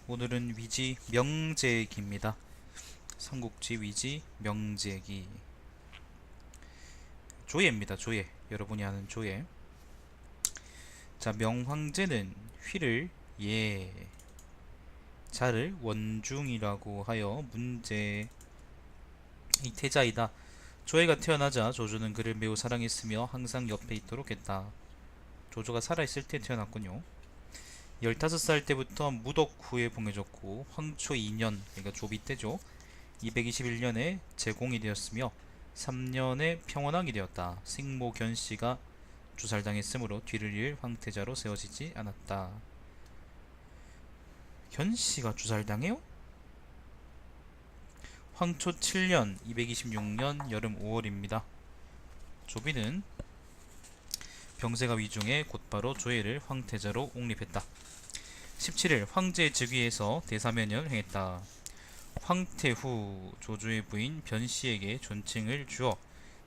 오늘은 위지 명제기입니다. 삼국지 위지 명제기 조예입니다. 조예. 여러분이 아는 조예. 자, 명황제는 휘를 예, 자를 원중이라고 하여 문제의 태자이다. 조예가 태어나자 조조는 그를 매우 사랑했으며 항상 옆에 있도록 했다. 조조가 살아있을 때 태어났군요. 15살 때부터 무독 후에 봉해졌고 황초 2년, 그러니까 조비 때죠. 221년에 제공이 되었으며 3년에 평원왕이 되었다. 생모 견씨가 주살당했으므로 뒤를 이을 황태자로 세워지지 않았다. 견씨가 주살당해요? 황초 7년 226년 여름 5월입니다. 조비는 병세가 위중해 곧바로 조예를 황태자로 옹립했다. 17일 황제 즉위에서 대사면을 행했다. 황태후 조조의 부인 변씨에게 존칭을 주어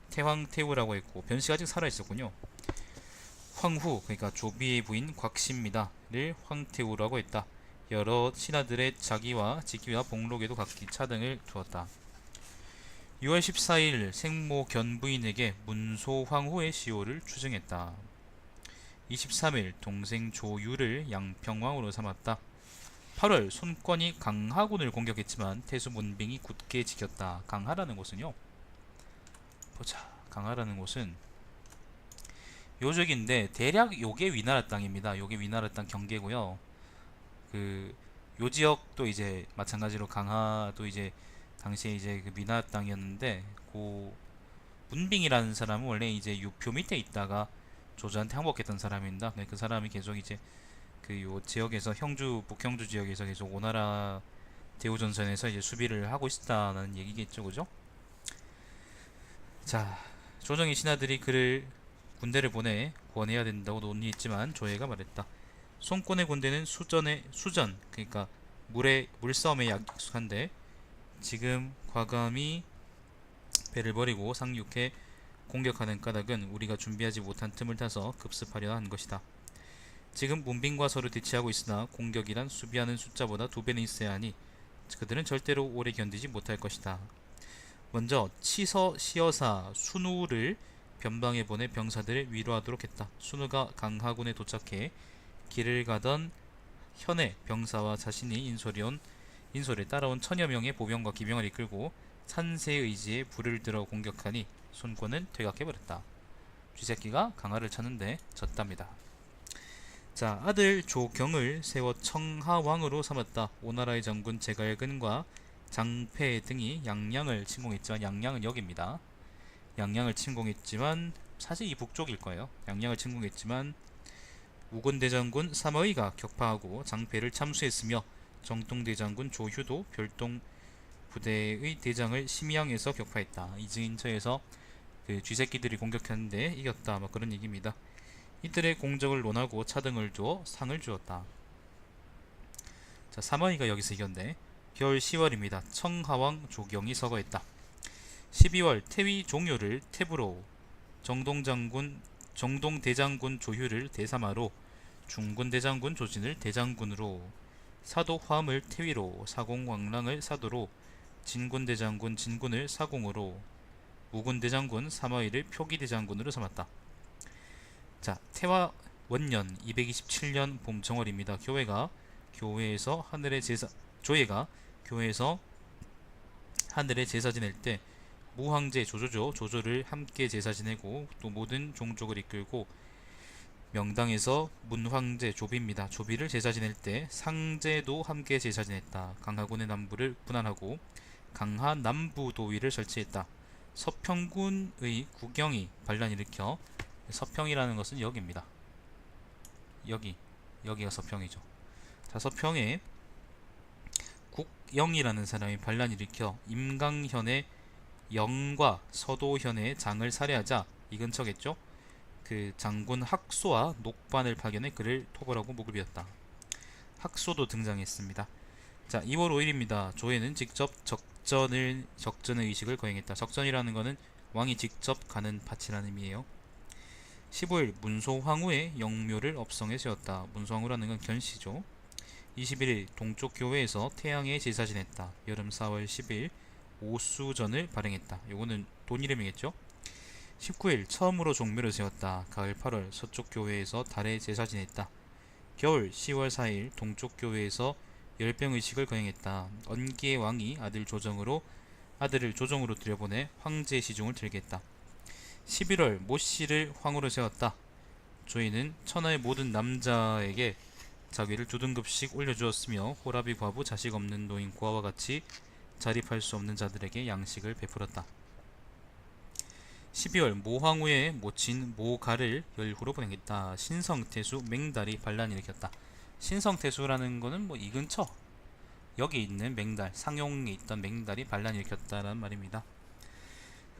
태황태후라고 했고, 변씨가 아직 살아있었군요. 황후, 그러니까 조비의 부인 곽씨입니다.를 황태후라고 했다. 여러 신하들의 자기와 직위와 복록에도 각기 차등을 두었다. 6월 14일 생모 견부인에게 문소황후의 시호를 추증했다. 23일 동생 조유를 양평왕으로 삼았다. 8월 손권이 강하군을 공격했지만 태수 문빙이 굳게 지켰다. 강하라는 곳은요, 보자. 강하라는 곳은 요적인데 대략 요게 위나라 땅입니다. 요게 위나라 땅 경계고요. 그 요 지역도 이제 마찬가지로 강하도 이제 당시에 이제 그 위나라 땅이었는데, 고 문빙이라는 사람은 원래 이제 유표 밑에 있다가 조조한테 항복했던 사람입니다. 그 사람이 계속 이제 그 요 지역에서 형주 북형주 지역에서 계속 오나라 대우전선에서 이제 수비를 하고 있다는 얘기겠죠, 그죠? 자, 조정의 신하들이 그를 군대를 보내 구원해야 된다고 논의했지만 조예가 말했다. 손권의 군대는 수전, 그러니까 물싸움에 약숙한데 지금 과감히 배를 버리고 상륙해 공격하는 까닭은 우리가 준비하지 못한 틈을 타서 급습하려 한 것이다. 지금 문빙과 서로 대치하고 있으나 공격이란 수비하는 숫자보다 2배는 있어야 하니 그들은 절대로 오래 견디지 못할 것이다. 먼저 시어사 순우를 변방에 보내 병사들을 위로하도록 했다. 순우가 강하군에 도착해 길을 가던 현의 병사와 자신이 인솔에 따라온 천여 명의 보병과 기병을 이끌고 산세의 의지에 불을 들어 공격하니 손권은 퇴각해버렸다. 쥐새끼가 강하를 쳤는데 졌답니다. 자, 아들 조경을 세워 청하왕으로 삼았다. 오나라의 장군 제갈근과 장패 등이 양양을 침공했지만, 양양은 여기입니다. 양양을 침공했지만 사실 이 북쪽일 거예요. 양양을 침공했지만 우곤대장군 사마의가 격파하고 장패를 참수했으며 정통대장군 조휴도 별동 부대의 대장을 심양에서 격파했다. 이 근처에서 그 쥐새끼들이 공격했는데 이겼다, 뭐 그런 얘기입니다. 이들의 공적을 논하고 차등을 두어 상을 주었다. 자, 사마의가 여기서 이겼네. 겨울 10월입니다. 청하왕 조경이 서거했다. 12월 태위 종효를 태부로, 정동대장군 조휴를 대사마로, 중군대장군 조진을 대장군으로, 사도 화음을 태위로, 사공왕랑을 사도로, 진군대장군 진군을 사공으로, 무군대장군 사마의를 표기대장군으로 삼았다. 자, 태화 원년 227년 봄 정월입니다. 조예가 교회에서 하늘에 제사 지낼 때 무황제 조조를 함께 제사 지내고 또 모든 종족을 이끌고 명당에서 문황제 조비입니다. 조비를 제사 지낼 때 상제도 함께 제사 지냈다. 강하군의 남부를 분할하고 강하 남부도위를 설치했다. 서평군의 구경이 반란 일으켜, 서평이라는 것은 여기입니다. 여기가 서평이죠. 자, 서평에 국영이라는 사람이 반란 일으켜 임강현의 영과 서도현의 장을 살해하자 이 근처겠죠. 그 장군 학소와 녹반을 파견해 그를 토벌하고 목을 베었다. 학소도 등장했습니다. 자, 2월 5일입니다. 조예는 직접 적전의 의식을 거행했다. 적전이라는 것은 왕이 직접 가는 밭이라는 의미예요. 15일 문소황후의 영묘를 업성에 세웠다. 문소황후라는 건 견씨죠. 21일 동쪽 교회에서 태양의 제사 지냈다. 여름 4월 10일 오수전을 발행했다. 요거는 돈 이름이겠죠? 19일 처음으로 종묘를 세웠다. 가을 8월 서쪽 교회에서 달의 제사 지냈다. 겨울 10월 4일 동쪽 교회에서 열병 의식을 거행했다. 언기의 왕이 아들을 조정으로 들여보내 황제 시중을 들겠다. 11월 모씨를 황후로 세웠다. 조이는 천하의 모든 남자에게 자기를 두 등급씩 올려주었으며 호라비 과부 자식 없는 노인 고아와 같이 자립할 수 없는 자들에게 양식을 베풀었다. 12월 모황후의 모친 모가를 열후로 보내겠다. 신성태수 맹달이 반란을 일으켰다. 신성태수라는 거는 뭐 이 근처 여기 있는 맹달, 상용에 있던 맹달이 반란을 일으켰다는 말입니다.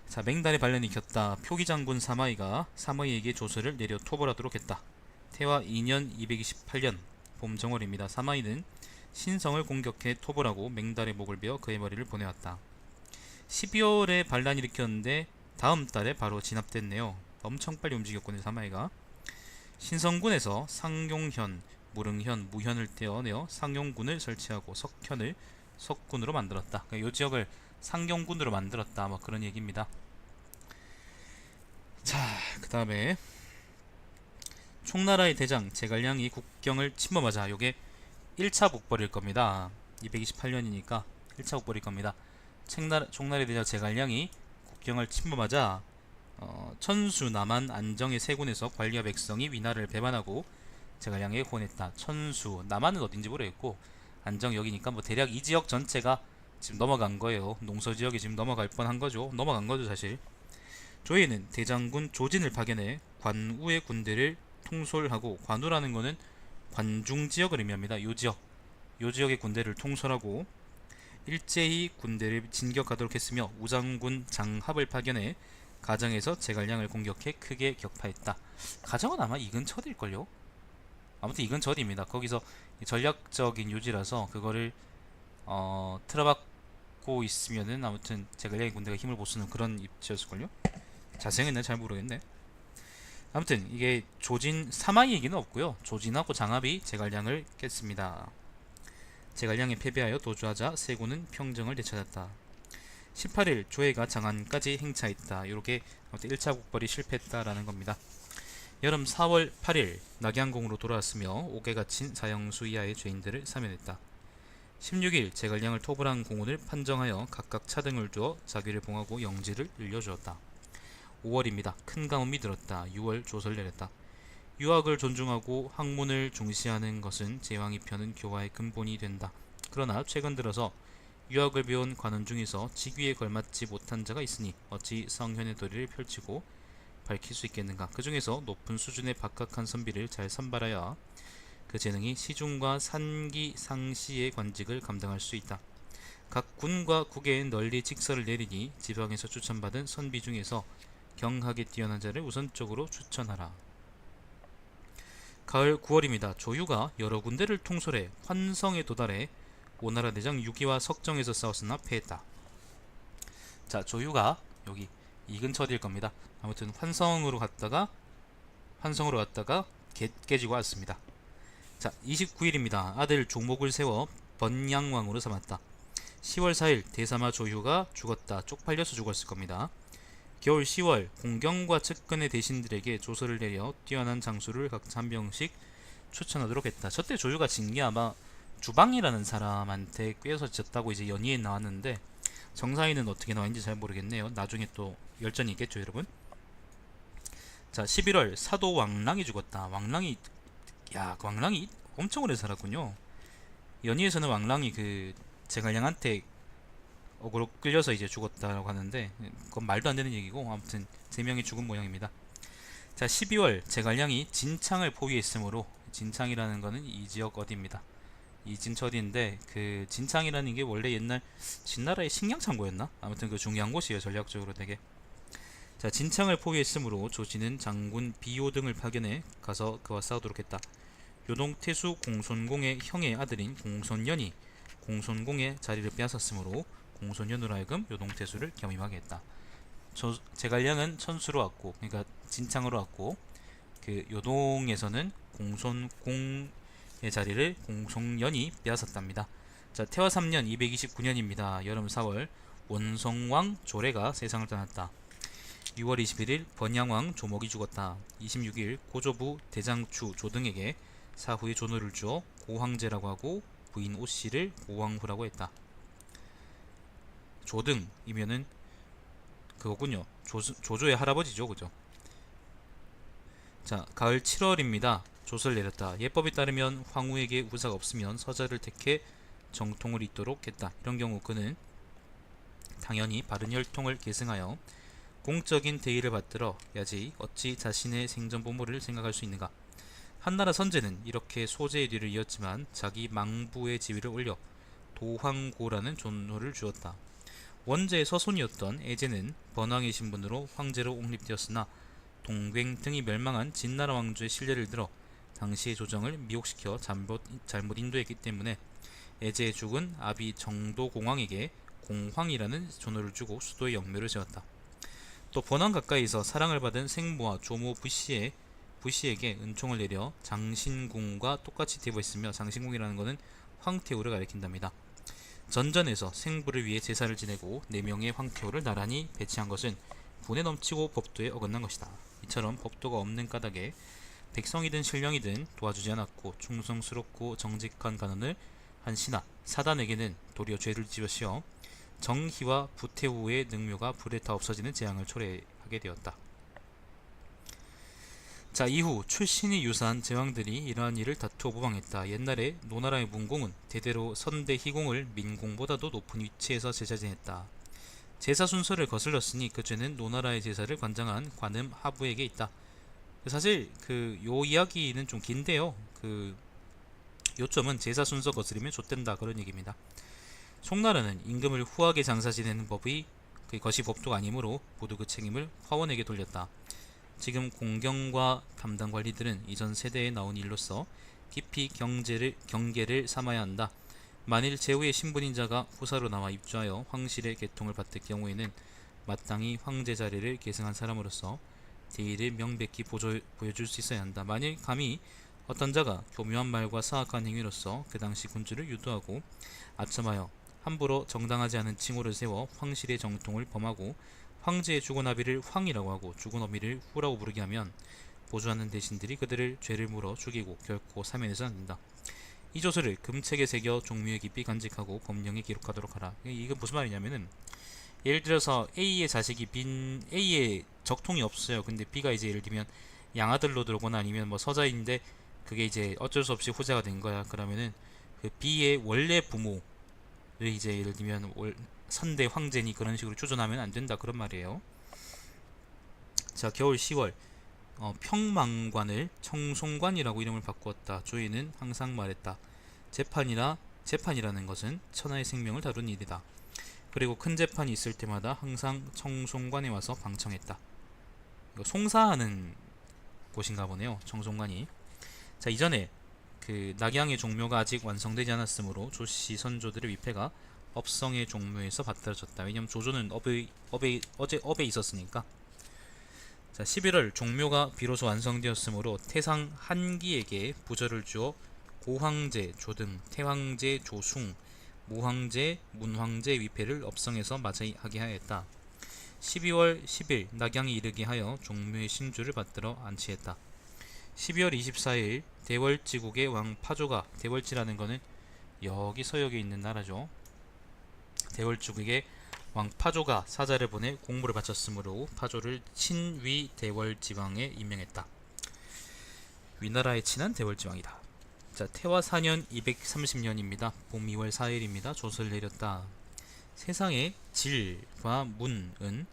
자, 맹달이 반란을 일으켰다. 표기장군 사마이에게 조서를 내려 토벌하도록 했다. 태화 2년 228년 봄 정월입니다. 사마이는 신성을 공격해 토벌하고 맹달의 목을 베어 그의 머리를 보내왔다. 12월에 반란을 일으켰는데 다음 달에 바로 진압됐네요. 엄청 빨리 움직였군요. 사마이가. 신성군에서 상용현, 무릉현, 무현을 떼어내어 상용군을 설치하고 석현을 석군으로 만들었다. 그러니까 이 지역을 상용군으로 만들었다. 뭐 그런 얘기입니다. 자, 그 다음에 총나라의 대장 제갈량이 국경을 침범하자. 요게 1차 북벌일 겁니다. 228년이니까 1차 북벌일 겁니다. 총나라의 대장 제갈량이 국경을 침범하자 천수, 남한, 안정의 세 군에서 관리와 백성이 위나라를 배반하고 제갈량에게 호언했다. 천수, 남한은 어딘지 모르겠고 안정 여기니까 뭐 대략 이 지역 전체가 지금 넘어간 거예요. 농서지역이 지금 넘어갈 뻔한 거죠. 넘어간 거죠 사실. 조이는 대장군 조진을 파견해 관우의 군대를 통솔하고, 관우라는 거는 관중 지역을 의미합니다. 요 지역의 군대를 통솔하고 일제히 군대를 진격하도록 했으며 우장군 장합을 파견해 가정에서 제갈량을 공격해 크게 격파했다. 가정은 아마 이 근처일걸요? 아무튼 이 근처입니다. 거기서 전략적인 요지라서 그거를 틀어박고 있으면은 아무튼 제갈량의 군대가 힘을 못 쓰는 그런 입지였을걸요? 자세히는 잘 모르겠네. 아무튼 이게 조진 사마이 얘기는 없고요. 조진하고 장합이 제갈량을 깼습니다. 제갈량이 패배하여 도주하자 세군은 평정을 되찾았다. 18일 조해가 장안까지 행차했다. 이렇게 1차 국벌이 실패했다라는 겁니다. 여름 4월 8일 낙양궁으로 돌아왔으며 옥에 갇힌 사형수 이하의 죄인들을 사면했다. 16일 제갈량을 토벌한 공훈을 판정하여 각각 차등을 주어 자기를 봉하고 영지를 늘려주었다. 5월입니다. 큰 가뭄이 들었다. 6월 조서를 내렸다. 유학을 존중하고 학문을 중시하는 것은 제왕이 펴는 교화의 근본이 된다. 그러나 최근 들어서 유학을 배운 관원 중에서 직위에 걸맞지 못한 자가 있으니 어찌 성현의 도리를 펼치고 밝힐 수 있겠는가. 그 중에서 높은 수준의 박학한 선비를 잘 선발하여 그 재능이 시중과 산기 상시의 관직을 감당할 수 있다. 각 군과 국에 널리 직서를 내리니 지방에서 추천받은 선비 중에서 경학에 뛰어난 자를 우선적으로 추천하라. 가을 9월입니다. 조유가 여러 군데를 통솔해 환성에 도달해 오나라 대장 유기와 석정에서 싸웠으나 패했다. 자, 조유가 여기 이 근처 어딜 겁니다. 아무튼 환성으로 갔다가 깨지고 왔습니다. 자, 29일입니다. 아들 종목을 세워 번양왕으로 삼았다. 10월 4일 대사마 조유가 죽었다. 쪽팔려서 죽었을 겁니다. 겨울 10월 공경과 측근의 대신들에게 조서를 내려 뛰어난 장수를 각자 한 명씩 추천하도록 했다. 저때 조유가 진 게 아마 주방이라는 사람한테 꿰서 졌다고 이제 연의에 나왔는데 정사위는 어떻게 나왔는지 잘 모르겠네요. 나중에 또 열전이 있겠죠, 여러분. 자, 11월 사도 왕랑이 죽었다. 왕랑이 엄청 오래 살았군요. 연의에서는 왕랑이 그 제갈량한테 어그로 끌려서 이제 죽었다고 하는데 그건 말도 안 되는 얘기고 아무튼 3명이 죽은 모양입니다. 자, 12월 제갈량이 진창을 포위했으므로, 진창이라는 거는 이 지역 어디입니다. 이 진처 어디인데 그 진창이라는 게 원래 옛날 진나라의 식량 창고였나? 아무튼 그 중요한 곳이에요, 전략적으로 되게. 자, 진창을 포위했으므로 조진은 장군 비요 등을 파견해 가서 그와 싸우도록 했다. 요동태수 공손공의 형의 아들인 공손연이 공손공의 자리를 빼앗았으므로 공손연으로 하여금 요동태수를 겸임하게 했다. 제갈량은 천수로 왔고, 그러니까 진창으로 왔고, 그 요동에서는 공손공 자리를 공송연이 빼앗았답니다. 자, 태화 3년 229년입니다. 여름 4월 원성왕 조례가 세상을 떠났다. 6월 21일 번양왕 조목이 죽었다. 26일 고조부 대장추 조등에게 사후에 존호를 주어 고황제라고 하고 부인 오씨를 고황후라고 했다. 조등이면은 그거군요. 조조의 할아버지죠, 그죠? 자, 가을 7월입니다. 조서를 내렸다. 예법에 따르면 황후에게 후사가 없으면 서자를 택해 정통을 잇도록 했다. 이런 경우 그는 당연히 바른 혈통을 계승하여 공적인 대의를 받들어 야지 어찌 자신의 생전부모를 생각할 수 있는가. 한나라 선제는 이렇게 소제의 뒤를 이었지만 자기 망부의 지위를 올려 도황고라는 존호를 주었다. 원제의 서손이었던 애제는 번왕의 신분으로 황제로 옹립되었으나 동갱 등이 멸망한 진나라 왕조의 신뢰를 들어 당시의 조정을 미혹시켜 잘못 인도했기 때문에 애제의 죽은 아비 정도공황에게 공황이라는 존호를 주고 수도에 영묘를 세웠다. 또 번왕 가까이서 사랑을 받은 생모와 조모 부씨에게 은총을 내려 장신궁과 똑같이 대부했으며, 장신궁이라는 것은 황태후를 가리킨답니다. 전전에서 생부를 위해 제사를 지내고 4명의 황태후를 나란히 배치한 것은 분에 넘치고 법도에 어긋난 것이다. 이처럼 법도가 없는 까닭에 백성이든 신령이든 도와주지 않았고 충성스럽고 정직한 간언을 한 신하 사단에게는 도리어 죄를 지어씌워 정희와 부태후의 능묘가 불에 타 없어지는 재앙을 초래하게 되었다. 자, 이후 출신이 유사한 제왕들이 이러한 일을 다투어 모방했다. 옛날에 노나라의 문공은 대대로 선대 희공을 민공보다도 높은 위치에서 제사 지냈다. 제사 순서를 거슬렀으니 그 죄는 노나라의 제사를 관장한 관음 하부에게 있다. 사실 요 이야기는 좀 긴데요. 요점은 제사 순서 거스르면 좆된다, 그런 얘기입니다. 송나라는 임금을 후하게 장사 지내는 법이 그것이 법도가 아니므로 모두 그 책임을 화원에게 돌렸다. 지금 공경과 담당 관리들은 이전 세대에 나온 일로서 깊이 경계를 삼아야 한다. 만일 제후의 신분인 자가 후사로 나와 입주하여 황실의 계통을 받을 경우에는 마땅히 황제 자리를 계승한 사람으로서 대의를 명백히 보여줄 수 있어야 한다. 만일 감히 어떤 자가 교묘한 말과 사악한 행위로서 그 당시 군주를 유도하고 아첨하여 함부로 정당하지 않은 칭호를 세워 황실의 정통을 범하고 황제의 죽은 아비를 황이라고 하고 죽은 어미를 후라고 부르게 하면 보조하는 대신들이 그들을 죄를 물어 죽이고 결코 사면해서는 안 된다. 이 조서를 금책에 새겨 종묘에 깊이 간직하고 법령에 기록하도록 하라. 이건 무슨 말이냐면은, 예를 들어서 A의 적통이 없어요. 근데 B가 이제 예를 들면 양아들로 들어오거나 아니면 뭐 서자인데 그게 이제 어쩔 수 없이 후자가 된 거야. 그러면은 그 B의 원래 부모를 이제 예를 들면 선대 황제니 그런 식으로 추존하면 안 된다, 그런 말이에요. 자, 겨울 10월 평망관을 청송관이라고 이름을 바꾸었다. 조이는 항상 말했다. 재판이라는 것은 천하의 생명을 다루는 일이다. 그리고 큰 재판이 있을 때마다 항상 청송관에 와서 방청했다. 이거 송사하는 곳인가 보네요, 청송관이. 자, 이전에 낙양의 종묘가 아직 완성되지 않았으므로 조씨 선조들의 위패가 업성의 종묘에서 받들어졌다. 왜냐면 조조는 업에 있었으니까. 자, 11월 종묘가 비로소 완성되었으므로 태상 한기에게 부절을 주어 고황제 조등, 태황제 조숭, 무황제, 문황제 위패를 업성에서 맞이하게 하였다. 12월 10일 낙양이 이르게 하여 종묘의 신주를 받들어 안치했다. 12월 24일 대월지국의 왕 파조가, 대월지라는 것은 여기 서역에 있는 나라죠. 대월지국의 왕 파조가 사자를 보내 공물을 바쳤으므로 파조를 친위 대월지왕에 임명했다. 위나라에 친한 대월지왕이다. 자, 태화 4년 230년입니다. 봄 2월 4일입니다. 조서를 내렸다. 세상에 질과 문은,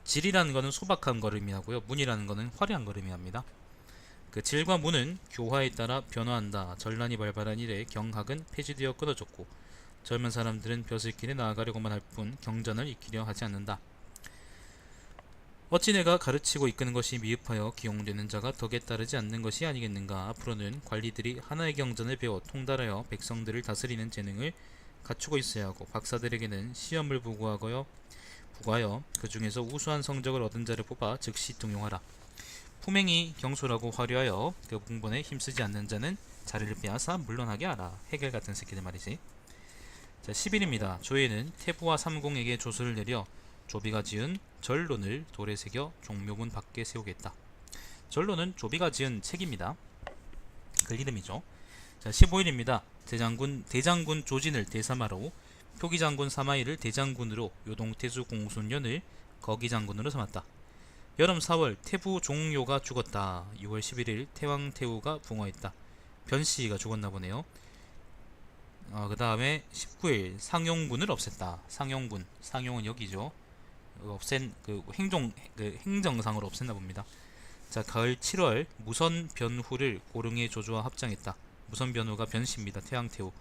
질이라는 것은 소박한 걸 의미하고요, 문이라는 것은 화려한 걸 의미합니다. 그 질과 문은 교화에 따라 변화한다. 전란이 발발한 이래 경학은 폐지되어 끊어졌고 젊은 사람들은 벼슬길에 나아가려고만 할 뿐 경전을 익히려 하지 않는다. 어찌 내가 가르치고 이끄는 것이 미흡하여 기용되는 자가 덕에 따르지 않는 것이 아니겠는가. 앞으로는 관리들이 하나의 경전을 배워 통달하여 백성들을 다스리는 재능을 갖추고 있어야 하고, 박사들에게는 시험을 부과하여 그 중에서 우수한 성적을 얻은 자를 뽑아 즉시 등용하라. 품행이 경솔하고 화려하여 그 공본에 힘쓰지 않는 자는 자리를 빼앗아 물러나게 하라. 해겔 같은 새끼들 말이지. 자, 10일입니다. 조예는 태부와 삼공에게 조서를 내려 조비가 지은 전론을 돌에 새겨 종묘문 밖에 세우겠다. 전론은 조비가 지은 책입니다. 그 이름이죠. 자, 15일입니다. 대장군 조진을 대사마로, 표기장군 사마이를 대장군으로, 요동태수 공순련을 거기장군으로 삼았다. 여름 4월 태부 종요가 죽었다. 6월 11일 태왕태후가 붕어했다. 변씨가 죽었나 보네요. 그 다음에 19일 상용군을 없앴다. 상용은 여기죠. 없앤 행정상으로 없앴나 봅니다. 자, 가을 7월 무선 변후를 고릉의 조조와 합장했다. 무선 변후가 변씨입니다. 태왕태후.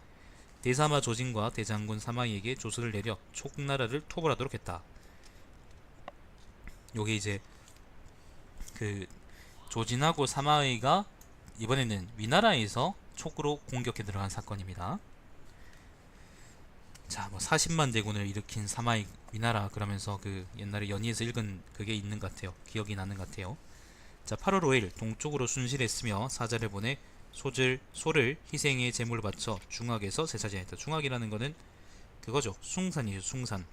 대사마 조진과 대장군 사마이에게 조서를 내려 촉나라를 토벌하도록 했다. 요게 이제 그 조진하고 사마이가 이번에는 위나라에서 촉으로 공격해 들어간 사건입니다. 자, 뭐 40만 대군을 일으킨 사마이 위나라 그러면서 그 옛날에 연희에서 읽은 그게 있는 것 같아요. 기억이 나는 것 같아요. 자, 8월 5일 동쪽으로 순실했으며 사자를 보내 소를 희생의 제물로 바쳐 중학에서 세차지했다. 중학이라는 거는 그거죠. 숭산이죠. 숭산.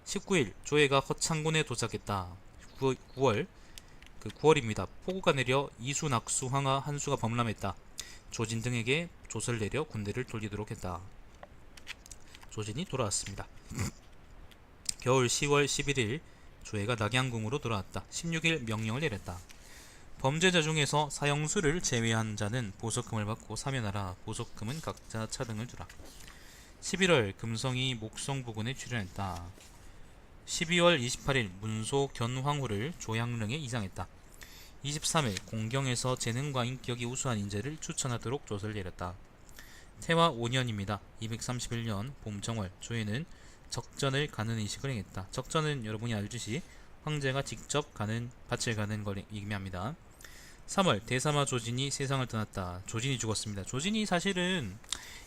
19일 조예가 허창군에 도착했다. 9월입니다. 폭우가 내려 이수, 낙수, 황하, 한수가 범람했다. 조진 등에게 조서를 내려 군대를 돌리도록 했다. 조진이 돌아왔습니다. 겨울 10월 11일 조예가 낙양궁으로 돌아왔다. 16일 명령을 내렸다. 범죄자 중에서 사형수를 제외한 자는 보석금을 받고 사면하라. 보석금은 각자 차등을 두라. 11월 금성이 목성 부근에 출연했다. 12월 28일 문소 견황후를 조양릉에 이상했다. 23일 공경에서 재능과 인격이 우수한 인재를 추천하도록 조서를 내렸다. 태화 5년입니다. 231년 봄정월 조예는 적전을 가는 의식을 행했다. 적전은 여러분이 알듯이 황제가 직접 밭을 가는 걸 의미합니다. 3월 대사마 조진이 세상을 떠났다. 조진이 죽었습니다. 조진이 사실은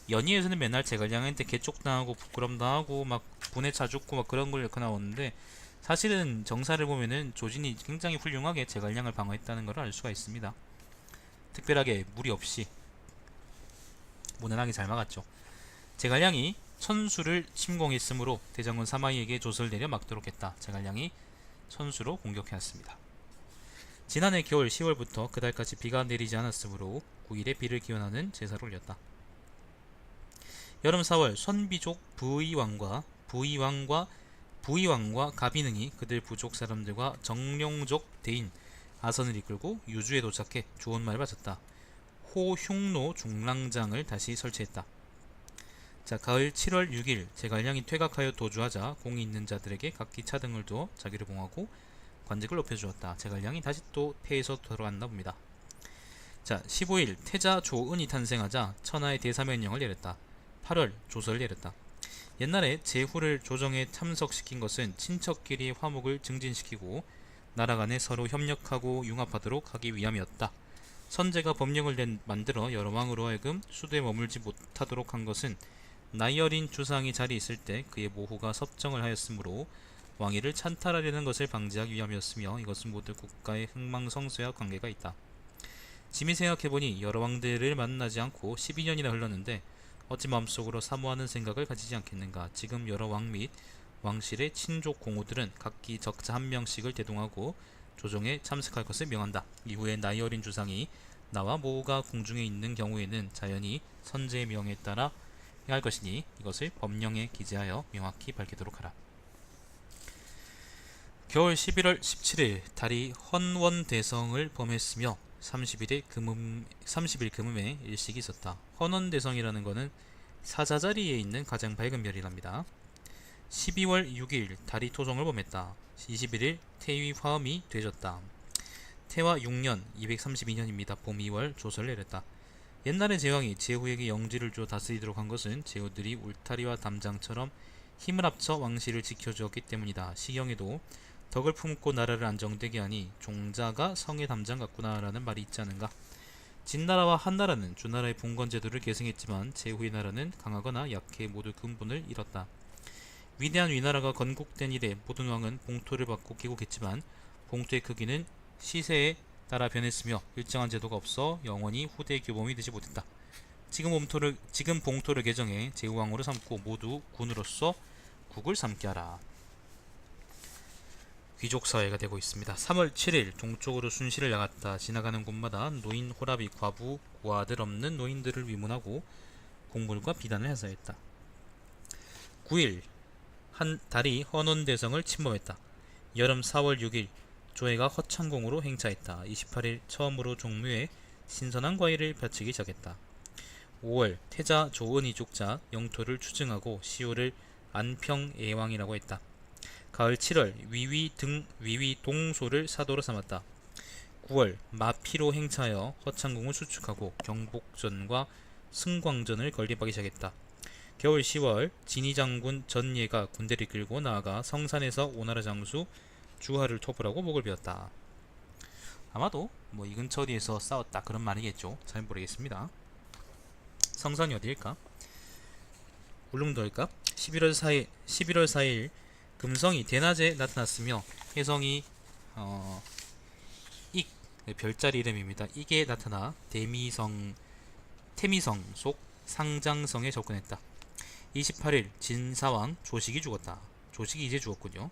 연희에서는 맨날 제갈량한테 개쪽당하고 부끄럼당하고 막 분에 차 죽고 막 그런 걸 나오는데, 사실은 정사를 보면은 조진이 굉장히 훌륭하게 제갈량을 방어했다는 걸 알 수가 있습니다. 특별하게 무리 없이 무난하게 잘 막았죠. 제갈량이 천수를 침공했으므로 대장군 사마이에게 조서를 내려 막도록 했다. 제갈량이 천수로 공격해왔습니다. 지난해 겨울 10월부터 그달까지 비가 내리지 않았으므로 9일에 비를 기원하는 제사를 올렸다. 여름 4월 선비족 부의왕과 가비능이 그들 부족 사람들과 정룡족 대인 아선을 이끌고 유주에 도착해 좋은 말을 바쳤다. 호흉노 중랑장을 다시 설치했다. 자, 가을 7월 6일 제갈량이 퇴각하여 도주하자 공이 있는 자들에게 각기 차등을 두어 자기를 봉하고 관직을 높여주었다. 제갈량이 다시 또 폐에서 돌아왔나 봅니다. 자, 15일 태자 조은이 탄생하자 천하의 대사명령을 내렸다. 8월 조서를 내렸다. 옛날에 제후를 조정에 참석시킨 것은 친척끼리 화목을 증진시키고 나라 간에 서로 협력하고 융합하도록 하기 위함이었다. 선제가 법령을 만들어 여러 왕으로 하여금 수도에 머물지 못하도록 한 것은 나이 어린 주상이 자리에 있을 때 그의 모후가 섭정을 하였으므로 왕위를 찬탈하려는 것을 방지하기 위함이었으며, 이것은 모두 국가의 흥망성쇠와 관계가 있다. 짐이 생각해보니 여러 왕들을 만나지 않고 12년이나 흘렀는데 어찌 마음속으로 사모하는 생각을 가지지 않겠는가. 지금 여러 왕 및 왕실의 친족 공호들은 각기 적자 한 명씩을 대동하고 조정에 참석할 것을 명한다. 이후에 나이 어린 주상이 나와 모후가 궁중에 있는 경우에는 자연히 선제의 명에 따라 행할 것이니 이것을 법령에 기재하여 명확히 밝히도록 하라. 겨울 11월 17일 달이 헌원대성을 범했으며 30일 금음에 일식이 있었다. 헌원대성이라는 것은 사자자리에 있는 가장 밝은 별이랍니다. 12월 6일 달이 토종을 범했다. 21일 태위 화음이 되졌다. 태화 6년 232년입니다. 봄 2월 조서를 내렸다. 옛날에 제왕이 제후에게 영지를 주어 다스리도록 한 것은 제후들이 울타리와 담장처럼 힘을 합쳐 왕실을 지켜주었기 때문이다. 시경에도 덕을 품고 나라를 안정되게 하니 종자가 성의 담장 같구나 라는 말이 있지 않은가. 진나라와 한나라는 주나라의 봉건제도를 계승했지만 제후의 나라는 강하거나 약해 모두 근본을 잃었다. 위대한 위나라가 건국된 이래 모든 왕은 봉토를 받고 귀국했지만 봉토의 크기는 시세에 따라 변했으며 일정한 제도가 없어 영원히 후대 교범이 되지 못했다. 지금 봉토를 개정해 제후왕으로 삼고 모두 군으로서 국을 삼게 하라. 귀족사회가 되고 있습니다. 3월 7일 동쪽으로 순시를 나갔다. 지나가는 곳마다 노인, 호라비, 과부, 고아들 없는 노인들을 위문하고 공물과 비단을 행사했다. 9일 한 달이 헌원대성을 침범했다. 여름 4월 6일 조회가 허창공으로 행차했다. 28일 처음으로 종묘에 신선한 과일을 바치기 시작했다. 5월 태자 조은이 족자 영토를 추증하고 시호를 안평애왕이라고 했다. 가을 7월 위위 동소를 사도로 삼았다. 9월 마피로 행차하여 허창궁을 수축하고 경복전과 승광전을 건립하기 시작했다. 겨울 10월 진의장군 전예가 군대를 끌고 나아가 성산에서 오나라 장수 주하를 토벌하고 목을 베었다. 아마도 이 근처 어디에서 싸웠다 그런 말이겠죠. 잘 모르겠습니다. 성산이 어디일까? 울릉도일까? 11월 4일 금성이 대낮에 나타났으며 혜성이 익 별자리 이름입니다. 이게 나타나 태미성 속 상장성에 접근했다. 28일 진사왕 조식이 죽었다. 조식이 이제 죽었군요.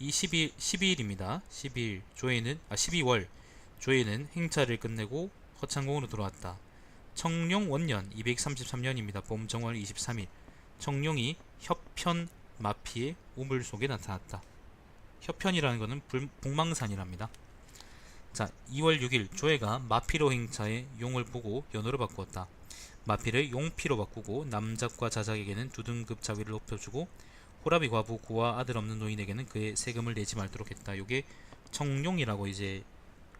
12일입니다. 12월 조회는 행차를 끝내고 허창공으로 돌아왔다. 청룡 원년 233년입니다. 봄정월 23일 청룡이 협편 마피의 우물 속에 나타났다. 협편이라는 것은 북망산이랍니다. 자, 2월 6일 조회가 마피로 행차해 용을 보고 연호로 바꾸었다. 마피를 용피로 바꾸고 남작과 자작에게는 두 등급 자위를 높여주고 호라비 과부 고아 아들 없는 노인에게는 그의 세금을 내지 말도록 했다. 요게 청룡이라고 이제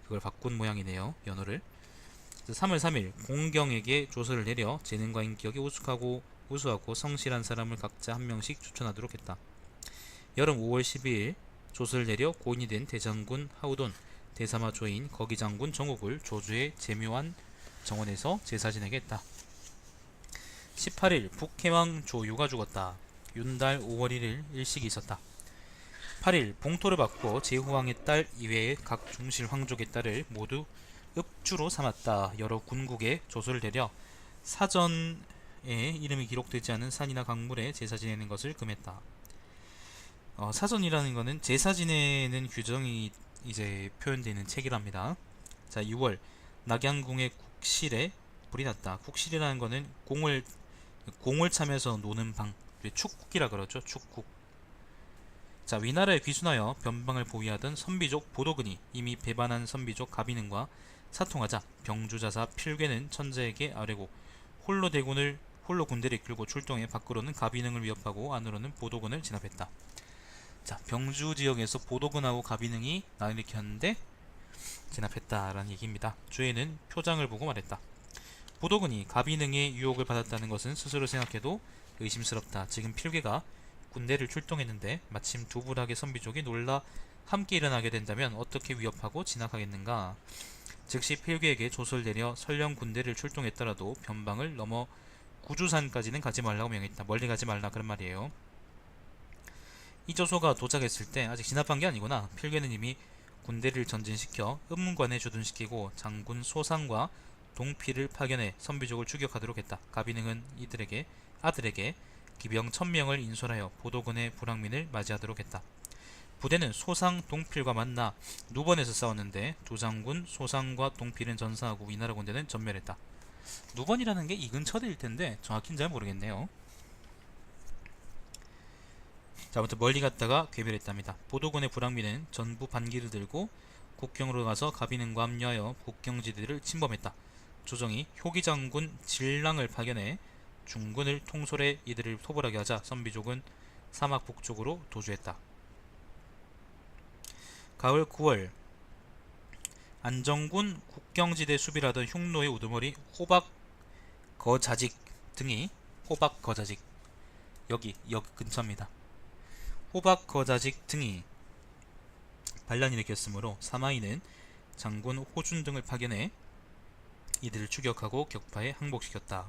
그걸 바꾼 모양이네요. 연호를. 3월 3일 공경에게 조서를 내려 재능과 인격이 우수하고 성실한 사람을 각자 한 명씩 추천하도록 했다. 여름 5월 12일 조서를 내려 고인이 된 대장군 하우돈, 대사마 조인, 거기장군 정옥을 조주의 제묘한 정원에서 제사 지내게 했다. 18일 북해왕 조유가 죽었다. 윤달 5월 1일 일식이 있었다. 8일 봉토를 받고 제후왕의 딸 이외의 각 중실 황족의 딸을 모두 읍주로 삼았다. 여러 군국에 조서를 내려 사전에 이름이 기록되지 않은 산이나 강물에 제사 지내는 것을 금했다. 사전이라는 것은 제사 지내는 규정이 이제 표현되어 있는 책이랍니다. 자, 6월 낙양궁의 국실에 불이 났다. 국실이라는 것은 공을 차면서 노는 방, 축국이라 그러죠. 축국. 자, 위나라에 귀순하여 변방을 보위하던 선비족 보도근이 이미 배반한 선비족 가비능과 사통하자 병주자사 필괴는 천자에게 아뢰고 홀로 군대를 이끌고 출동해 밖으로는 가비능을 위협하고 안으로는 보도근을 진압했다. 자, 병주 지역에서 보도근하고 가비능이 난을 일으켰는데 진압했다라는 얘기입니다. 주에는 표장을 보고 말했다. 보도근이 가비능의 유혹을 받았다는 것은 스스로 생각해도 의심스럽다. 지금 필괴가 군대를 출동했는데 마침 두 부락의 선비족이 놀라 함께 일어나게 된다면 어떻게 위협하고 진압하겠는가. 즉시 필괴에게 조서를 내려 설령 군대를 출동했더라도 변방을 넘어 구주산까지는 가지 말라고 명했다. 멀리 가지 말라 그런 말이에요. 이 조서가 도착했을 때 아직 진압한 게 아니구나. 필괴는 이미 군대를 전진시켜 읍문관에 주둔시키고 장군 소상과 동필을 파견해 선비족을 추격하도록 했다. 가비능은 아들에게 기병 1000명을 인솔하여 보도군의 불황민을 맞이하도록 했다. 부대는 소상, 동필과 만나 누번에서 싸웠는데 두 장군 소상과 동필은 전사하고 위나라 군대는 전멸했다. 누번이라는 게 이 근처일 텐데 정확히는 잘 모르겠네요. 자, 아무튼 멀리 갔다가 괴멸했답니다. 보도군의 불황민은 전부 반기를 들고 국경으로 가서 가비능과 합류하여 국경지대를 침범했다. 조정이 효기장군 진랑을 파견해 중군을 통솔해 이들을 토벌하게 하자 선비족은 사막 북쪽으로 도주했다. 가을 9월 안정군 국경지대 수비를 하던 흉노의 우두머리 호박거자직 등이 여기 역 근처입니다. 호박거자직 등이 반란을 일으켰으므로 사마이는 장군 호준 등을 파견해 이들을 추격하고 격파해 항복시켰다.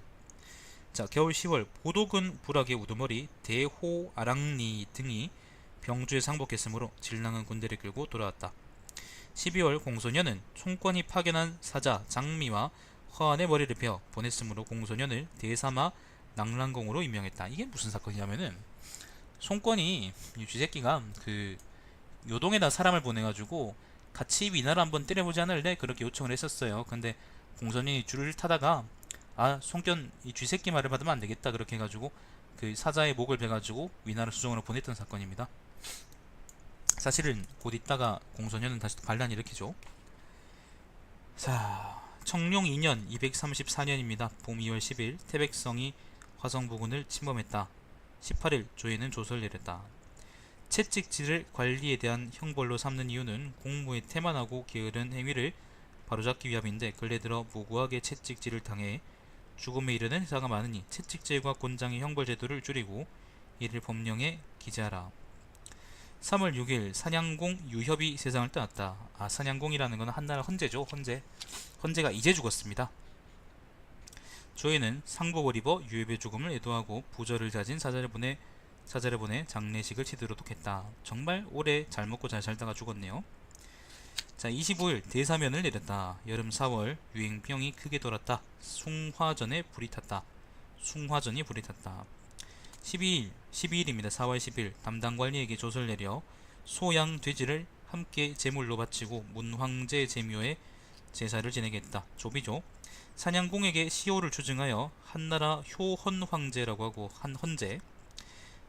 자, 겨울 10월 보도군 부락의 우두머리 대호아랑니 등이 병주에 상복했으므로 진랑은 군대를 끌고 돌아왔다. 12월 공소년은 총권이 파견한 사자 장미와 허안의 머리를 베어 보냈으므로 공소년을 대사마 낙랑공으로 임명했다. 이게 무슨 사건이냐면은 송권이 이 쥐새끼가 그 요동에다 사람을 보내가지고 같이 위나라 한번 때려보지 않을래? 그렇게 요청을 했었어요. 근데 공소년이 줄을 타다가 송견 이 쥐새끼 말을 받으면 안 되겠다 그렇게 해가지고 그 사자의 목을 베가지고 위나라 수정으로 보냈던 사건입니다. 사실은 곧 있다가 공소년은 다시 또 반란을 일으키죠. 자, 청룡 2년 234년입니다. 봄 2월 10일 태백성이 화성부군을 침범했다. 18일 조에는 조서를 내렸다. 채찍질을 관리에 대한 형벌로 삼는 이유는 공무에 태만하고 게으른 행위를 바로잡기 위함인데 근래 들어 무고하게 채찍질을 당해 죽음에 이르는 사가 많으니 채찍질과 곤장의 형벌 제도를 줄이고 이를 법령에 기재하라. 3월 6일 산양공 유협이 세상을 떠났다. 산양공이라는 것은 한나라 헌제죠. 헌제가 이제 죽었습니다. 조에는 상복을 입어 유협의 죽음을 애도하고 부절을 다진 사자를 보내 장례식을 치르도록 했다. 정말 오래 잘 먹고 잘 살다가 죽었네요. 자, 25일 대사면을 내렸다. 여름 4월 유행병이 크게 돌았다. 숭화전이 불이 탔다. 12일입니다. 4월 10일 담당 관리에게 조서를 내려 소양 돼지를 함께 제물로 바치고 문황제 제묘에 제사를 지내게 했다. 조비죠. 산양공에게 시호를 추증하여 한나라 효헌 황제라고 하고 한헌제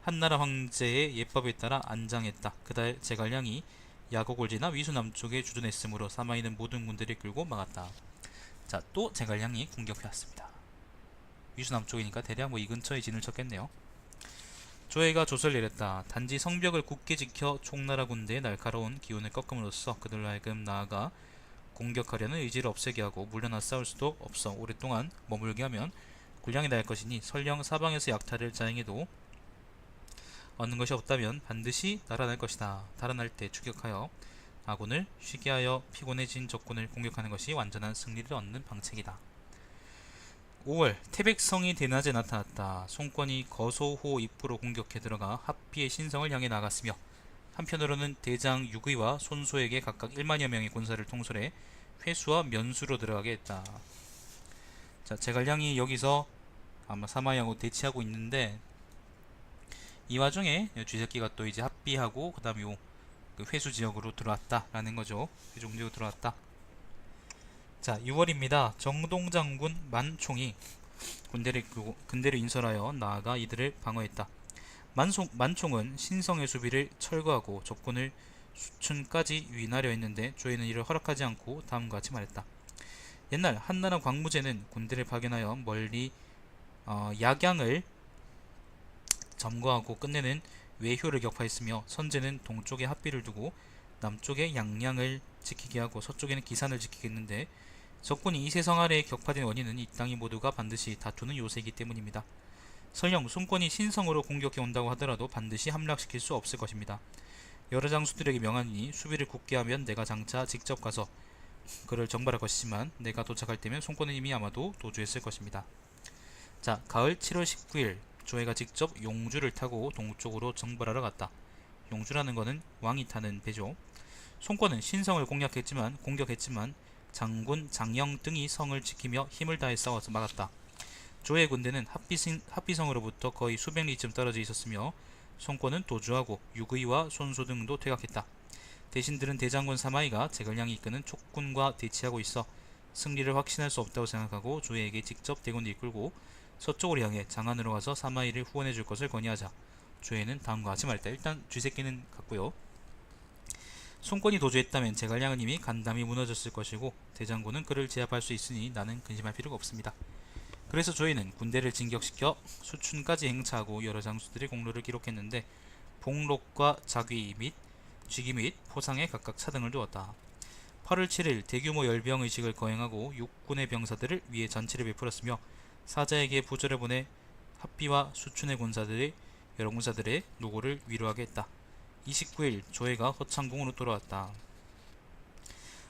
한나라 황제의 예법에 따라 안장했다. 그달 제갈량이 야곡을 지나 위수 남쪽에 주둔했으므로 사마이는 모든 군대를 끌고 막았다. 자, 또 제갈량이 공격해왔습니다. 위수 남쪽이니까 대략 이 근처에 진을 쳤겠네요. 조회가 조서를 내렸다. 단지 성벽을 굳게 지켜 총나라 군대의 날카로운 기운을 꺾음으로써 그들로 하여금 나아가 공격하려는 의지를 없애게 하고 물러나 싸울 수도 없어 오랫동안 머물게 하면 굴량이 날 것이니 설령 사방에서 약탈을 자행해도 얻는 것이 없다면 반드시 달아날 것이다. 달아날 때 추격하여 아군을 쉬게 하여 피곤해진 적군을 공격하는 것이 완전한 승리를 얻는 방책이다. 5월 태백성이 대낮에 나타났다. 송권이 거소호 입구로 공격해 들어가 합비의 신성을 향해 나갔으며 한편으로는 대장 육의와 손소에게 각각 1만여 명의 군사를 통솔해 회수와 면수로 들어가게 했다. 자, 제갈량이 여기서 아마 사마이하고 대치하고 있는데 이 와중에 쥐새끼가 또 이제 합비하고 그 다음에 그 회수 지역으로 들어왔다 라는 거죠. 회수 지역으로 들어왔다. 자, 6월입니다. 정동장군 만총이 군대를 인솔하여 나아가 이들을 방어했다. 만총은 신성의 수비를 철거하고 적군을 수춘까지 위인하려 했는데 조에는 이를 허락하지 않고 다음과 같이 말했다. 옛날 한나라 광무제는 군대를 파견하여 멀리 약양을 점거하고 끝내는 외효를 격파했으며 선제는 동쪽에 합비를 두고 남쪽에 양양을 지키게 하고 서쪽에는 기산을 지키게 했는데 적군이 이 세성 아래에 격파된 원인은 이 땅이 모두가 반드시 다투는 요새이기 때문입니다. 설령 송권이 신성으로 공격해 온다고 하더라도 반드시 함락시킬 수 없을 것입니다. 여러 장수들에게 명하니 수비를 굳게 하면 내가 장차 직접 가서 그를 정발할 것이지만 내가 도착할 때면 송권은 이미 아마도 도주했을 것입니다. 자, 가을 7월 19일 조회가 직접 용주를 타고 동쪽으로 정발하러 갔다. 용주라는 것은 왕이 타는 배죠. 송권은 신성을 공격했지만 장군 장영 등이 성을 지키며 힘을 다해 싸워서 막았다. 조의 군대는 합비성으로부터 거의 수백 리쯤 떨어져 있었으며 송권은 도주하고 육의와 손소 등도 퇴각했다. 대신 들은 대장군 사마이가 제갈량이 이끄는 촉군과 대치하고 있어 승리를 확신할 수 없다고 생각하고 조에게 직접 대군을 이끌고 서쪽으로 향해 장안으로 가서 사마이를 후원해 줄 것을 건의하자 조에는 다음과 같이 말했다. 일단 쥐새끼는 갔고요. 송권이 도주했다면 제갈량은 이미 간담이 무너졌을 것이고 대장군은 그를 제압할 수 있으니 나는 근심할 필요가 없습니다. 그래서 조이는 군대를 진격시켜 수춘까지 행차하고 여러 장수들의 공로를 기록했는데 복록과 자귀 및 쥐기 및 포상에 각각 차등을 두었다. 8월 7일 대규모 열병의식을 거행하고 육군의 병사들을 위해 잔치를 베풀었으며 사자에게 부절을 보내 합비와 수춘의 여러 군사들의 노고를 위로하게 했다. 29일 조회가 허창궁으로 돌아왔다.